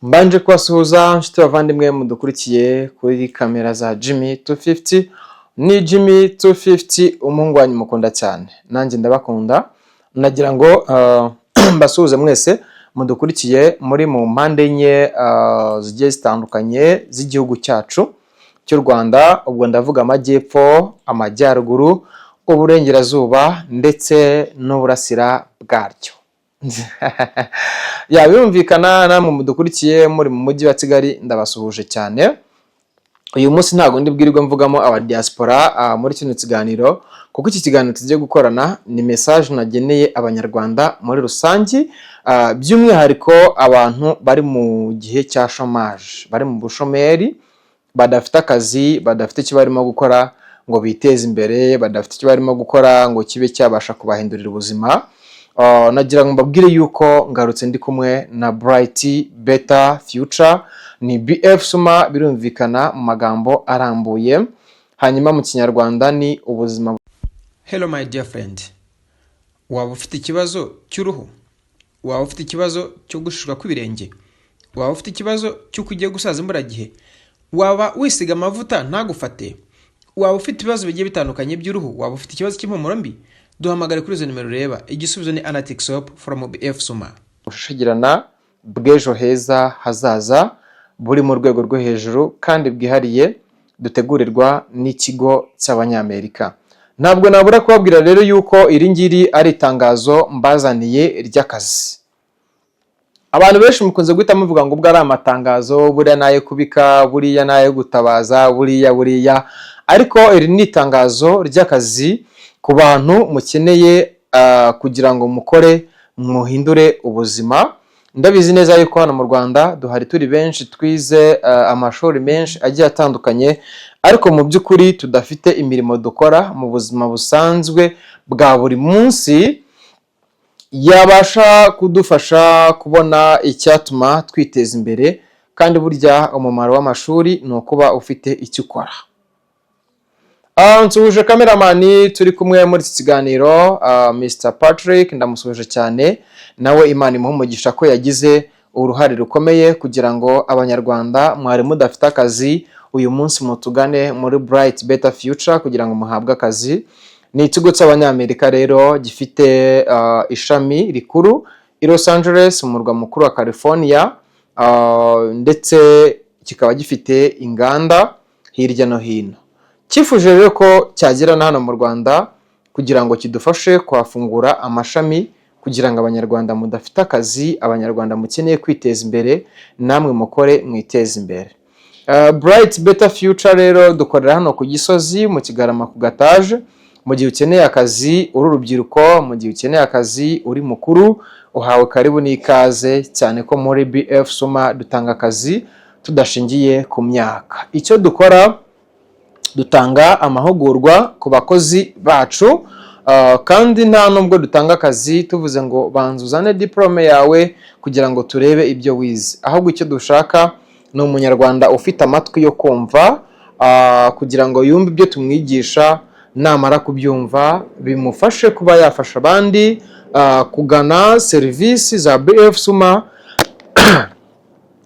Mbanje kubasuhuza nshuti bavandimwe mudukurikiye kuri kamera za Jimmy 250. Ni Jimmy 250 umuhungu wanyu mukunda cyane. Nanjye ndabakunda. Nagira ngo mbasuhuze mwese mudukurikiye muri mu mpande enye zigiye zitandukanye z'igihugu cyacu cy'u Rwanda. Ubwo ndavuga amajyepfo, amajyaruguru, uburengerazuba ndetse n'uburasira bwaryo. Ya birumvikana namwe mudukurikiye muri mu mujyi wa Kigali ndabasuhuje cyane. Uyu munsi ntago ndibwirirwa mvugamo aba diaspora muri kino kiganiro, kuko iki kiganiro tugiye gukorana ni message nageneye abanyarwanda muri rusangi, by'umwihariko abantu bari mu gihe cya chômage, bari mu bushomeri, badafite akazi, badafite icyo barimo gukora ngo biteze imbere, badafite icyo barimo gukora ngo kibe cyabasha kubahindurira ubuzima. Nagira ngo mbabwire yuko ngarutse ndi kumwe na Bright Better Future, ni BF Suma birumvikana mu magambo arambuye, hanyuma mu kinyarwanda ni ubuzima. Hello my dear friend, waba ufite ikibazo cy'uruhu, waba ufite ikibazo cyo gushishwa kw'ibirenge, waba ufite ikibazo cy'uko ugiye gusaza imburagihe, waba wisiga amavuta ntagufate, waba ufite ibibazo bigiye bitandukanye by'uruhu, waba ufite ikibazo cy'impumuro mbi, duhamagare kuri izo nimero reba. Igisubizo ni Anatic Soap from BF Suma. Ushishigirana bw'ejo heza hazaza buri mu rwego rwo hejuru kandi bwihariye dutegurirwa n'ikigo cy'Abanyamerika. Ntabwo nabura kubabwira rero yuko iri ngiri ari itangazo mbazaniye ry'akazi. Abantu benshi mukunze guhita muvuga ngo ubwo ari amatangazo, buriya nayo kubika, buriya nayo gutabaza, buriya, ariko iri ni itangazo ry'akazi ku bantu mukeneye kugira ngo mukore muhindure ubuzima. Ndabizi neza yuko hano mu Rwanda duhari turi benshi, twize amashuri menshi agiye atandukanye, ariko mu by'ukuri tudafite imirimo dukora mu buzima busanzwe bwa buri munsi yabasha kudufasha kubona icyatuma twiteza imbere. Kandi burya umumaro w'amashuri ni ukuba ufite icyo ukora. Nsuhuje kameramani turi kumwe muri iki kiganiro, Mr Patrick, ndamusuhuje cyane. Nawe Imana imuhe umugisha ko yagize uruhare rukomeye kugira ngo abanyarwanda mwari mudafite akazi uyu munsi mutugane muri Bright Better Future kugira ngo muhabwe akazi. Ni ikigo cy'Abanyamerika rero gifite ishami rikuru i Los Angeles, umurwa mukuru wa California, ndetse kikaba gifite inganda hirya no hino. Cyifuje rero ko cyagera hano mu Rwanda kugira ngo kidufashe kuhafungura amashami kugira ngo abanyarwanda mudafite akazi, abanyarwanda mukeneye kwiteza imbere, namwe mukore mwiteze imbere. Bright Better Future rero dukorera hano ku Gisozi mu Kigarama ku Gataje. Mu gihe ukeneye akazi uri urubyiruko, mu gihe ukeneye akazi uri mukuru, uhawe karibu n'ikaze, cyane ko muri BF Suma dutanga akazi tudashingiye ku myaka. Icyo dukora, dutanga amahugurwa ku bakozi bacu, kandi nta nubwo dutanga akazi tuvuze ngo banzuzane diplome yawe kugira ngo turebe ibyo wize. Ahubwo icyo dushaka ni umunyarwanda ufite amatwi yo kumva, kugira ngo yumve ibyo tumwigisha, namara kubyumva bimufashe kuba yafasha abandi kugana serivisi za BF Suma.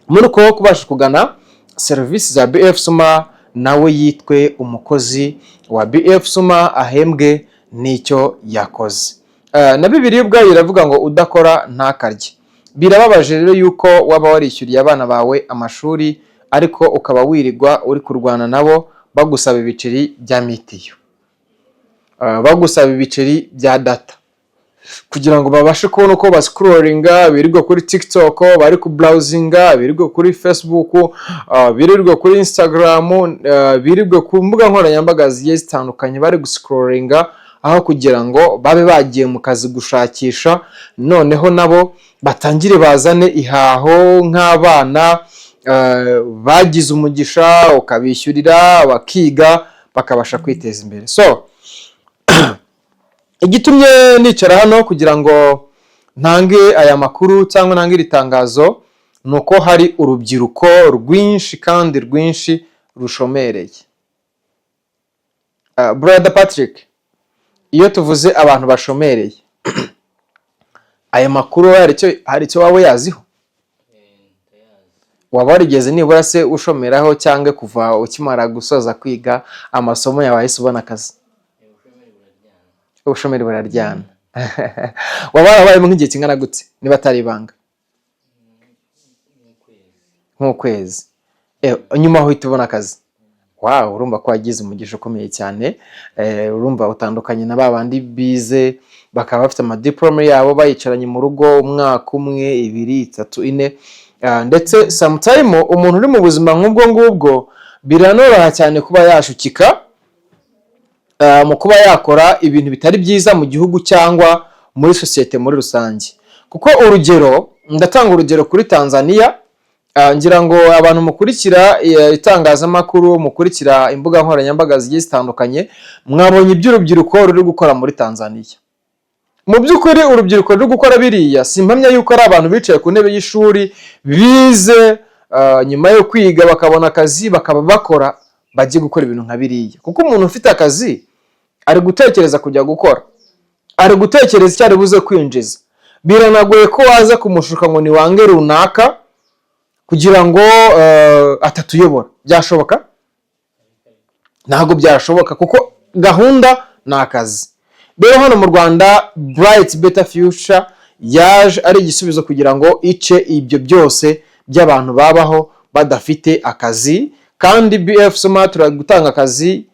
Muri uko kubasha kugana serivisi za BF Suma, nawe yitwe umukozi wa BF Suma, ahembwe n'icyo yakoze. Na Bibiliya ubwayo iravuga ngo udakora ntakarye. Birababaje rero yuko waba warishyuriye abana bawe amashuri, ariko ukaba wirirwa uri kurwana nabo bagusaba ibiceri bya mitiyu, bagusaba ibiceri bya data, kugira ngo babashe kubona uko bascrollinga, birirwa kuri TikTok, bari ku browsinga, birirwa kuri Facebook, birirwa kuri Instagram, birirwa ku mbuga nkoranyambaga zigiye zitandukanye bari guscrollinga, aho kugira ngo babe bagiye mu kazi gushakisha, noneho nabo batangire bazane ihaho nk'abana bagize umugisha, ukabishyurira bakiga bakabasha kwiteza imbere. So igitumye nicara hano kugira ngo ntange aya makuru cyangwa ntange iri tangazo, nuko hari urubyiruko rwinshi kandi rwinshi rushomereye. Brother Patrick, iyo tuvuze abantu bashomereye aya makuru hari icyo waba yaziho? waba warigeze nibura se ushomeraho cyangwa kuva ukimara gusoza kwiga amasomo yawe wahise ubona akazi? Ubushomeri buraryana. Waba warabayemo nk'igihe kingana gute niba atari ibanga? Nk'ukwezi. Nyuma uhita ubona akazi. Wow, urumva ko wagize umugisha ukomeye cyane. Urumva utandukanye na babandi bize bakaba bafite amadiplome yabo bayicaranye mu rugo umwaka umwe, 2, 3, 4. Ndetse sometime umuntu uri mu buzima nk'ubwo ngubwo biranoroha cyane kuba yashukika mu kuba yakora ibintu bitari byiza mu gihugu cyangwa muri sosiyete muri rusange. Kuko urugero, ndatanga urugero kuri Tanzania. Ngira ngo abantu mukurikira itangazamakuru, mukurikira imbuga nkoranyambaga zigiye zitandukanye, mwabonye iby'urubyiruko ruri gukora muri Tanzania. Mu by'ukuri urubyiruko ruri gukora biriya simpamya yuko ari abantu bicaye ku ntebe y'ishuri bize nyuma yo kwiga bakabona akazi bakaba bakora bagiye gukora ibintu nka biriya. Kuko umuntu ufite akazi ari gutekereza kujya gukora, ari gutekereza icyo ari buze kwinjiza. Biranagoye ko waza kumushuka ngo ni wange runaka kugira ngo atatuyobora. Byashoboka? Ntabwo byashoboka kuko gahunda ni akazi. Rero hano mu Rwanda Bright Better Future yaje ari igisubizo kugira ngo ice ibyo byose by'abantu babaho badafite akazi. Kandi BF Smart turagutanga akazi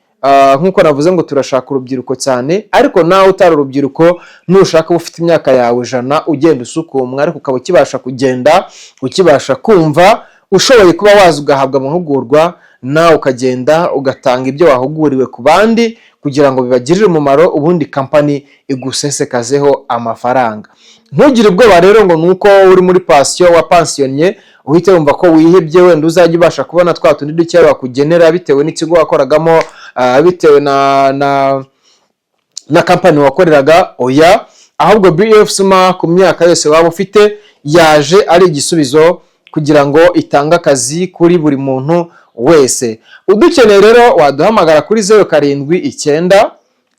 nkuko navuze ngo turashaka urubyiruko cyane, ariko nawe utari urubyiruko nushaka ufite imyaka yawe 100 ugenda usukumwa ariko ukaba ukibasha kugenda, ukibasha kumva, ushoboye kuba waza ugahabwa amahugurwa nawe ukagenda ugatanga ibyo wahuguriwe ku bandi kugira ngo bibagirire umumaro, ubundi company igusesekazeho amafaranga. Ntugire ubwoba rero ngo nuko uri muri passion wa pensionye uhite wumva ko wihebye wenda uzajya ubasha kubona twa tundi duke bakugenera bitewe n'ikigo wakoragamo, bitewe na company wakoreraga. Oya, ahubwo BF Smart ku myaka yose waba ufite yaje ari igisubizo kugira ngo itanga akazi kuri buri muntu wese. Udukeneye rero waduhamagara kuri 0789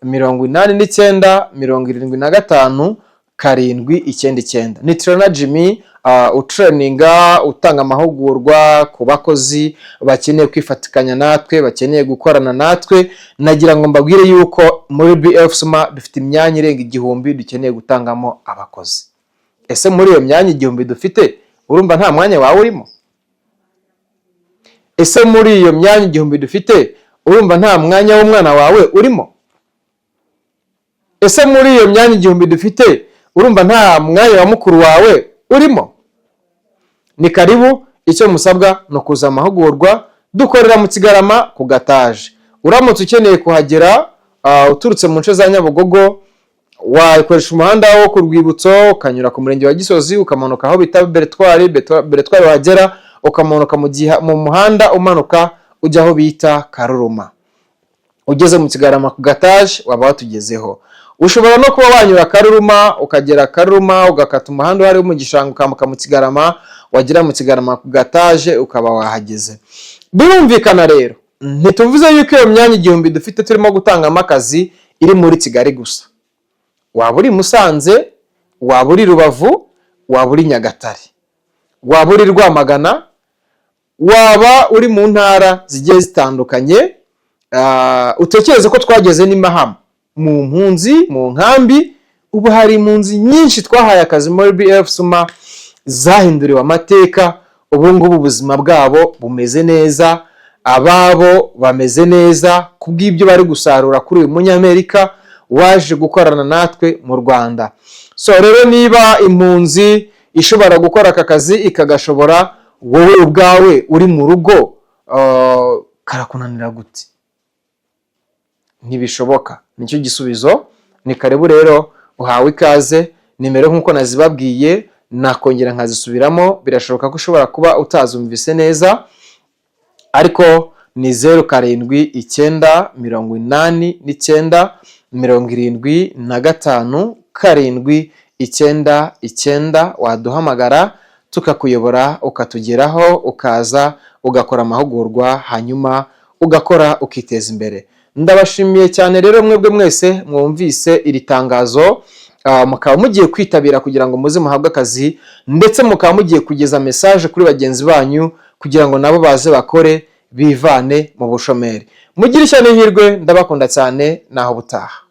89 75 799. Ni Trainer Jimmy utraininga, utanga amahugurwa ku bakozi bakeneye kwifatikanya natwe, bakeneye gukorana natwe. Nagira ngo mbabwire yuko muri BF Smart dufite imyanya irenga 1000 dukeneye gutangamo abakozi. Ese muri iyo myanya 1000 dufite urumva nta mwanya wawe urimo? Ese muri iyo myanya 1000 dufite urumva nta mwanya w'umwana wawe urimo? Ese muri iyo myanya 1000 dufite urumva nta mwanya wa mukuru wawe urimo? Ni karibu, icyo musabwa no kuza amahugurwa. Dukorera mu Kigarama ku Gataje. Uramutse ukeneye kuhagera uturutse mu nce za Nyabugogo, wakoresha umuhanda wo ku Rwibutso ukanyura ku murenge wa Gisozi ukamanuka aho bita Beretwari, wagera ukamanuka mu muhanda umanuka ujya aho bita Karuruma. Ugeze mu Kigarama ku Gataje waba watugezeho. Ushobora no kuba wanyura Karuruma ukagera Karuruma ugakata umuhanda wari mu gishanga ukambuka mu Kigarama, wagera mu Kigarama ku Gataje ukaba wahageze. Birumvikana rero ntituvuze yuko iyo myanya 1000 dufite turimo gutanga amakazi iri muri Kigali gusa. Waba uri Musanze, waba uri Rubavu, waba uri Nyagatare, waba uri Rwamagana, waba uri mu ntara zigiye zitandukanye, utekereze ko twageze n'imahama mu mpunzi, mu nkambi. Ubu hari impunzi nyinshi twahaye akazi muri BF Smart zahinduriwe amateka. Ubu ngubu ubuzima bwabo bumeze neza, ababo bameze neza kubw'ibyo bari gusarura kuri uyu munyamerika waje gukorana natwe mu Rwanda. So rero niba impunzi ishobora gukora aka kazi ikagashobora, wowe ubwawe uri mu rugo karakunanira gute? Ntibishoboka. Nicyo gisubizo. Ni karibu rero, uhawe ikaze. Nimero nkuko nazibabwiye nakongera nkazisubiramo, birashoboka ko ushobora kuba utazumvise neza, ariko ni 0789 89 75 799. Waduhamagara tukakuyobora ukatugeraho, ukaza ugakora amahugurwa hanyuma ugakora ukiteza imbere. Ndabashimiye cyane rero mwebwe mwese mwumvise iri tangazo, mukaba mugiye kwitabira kugira ngo muze muhabwe akazi, ndetse mukaba mugiye kugeza message kuri bagenzi banyu kugira ngo nabo baze bakore bivane mu bushomeri. Mugire ishyano n'ihirwe, ndabakunda cyane, naho butaha.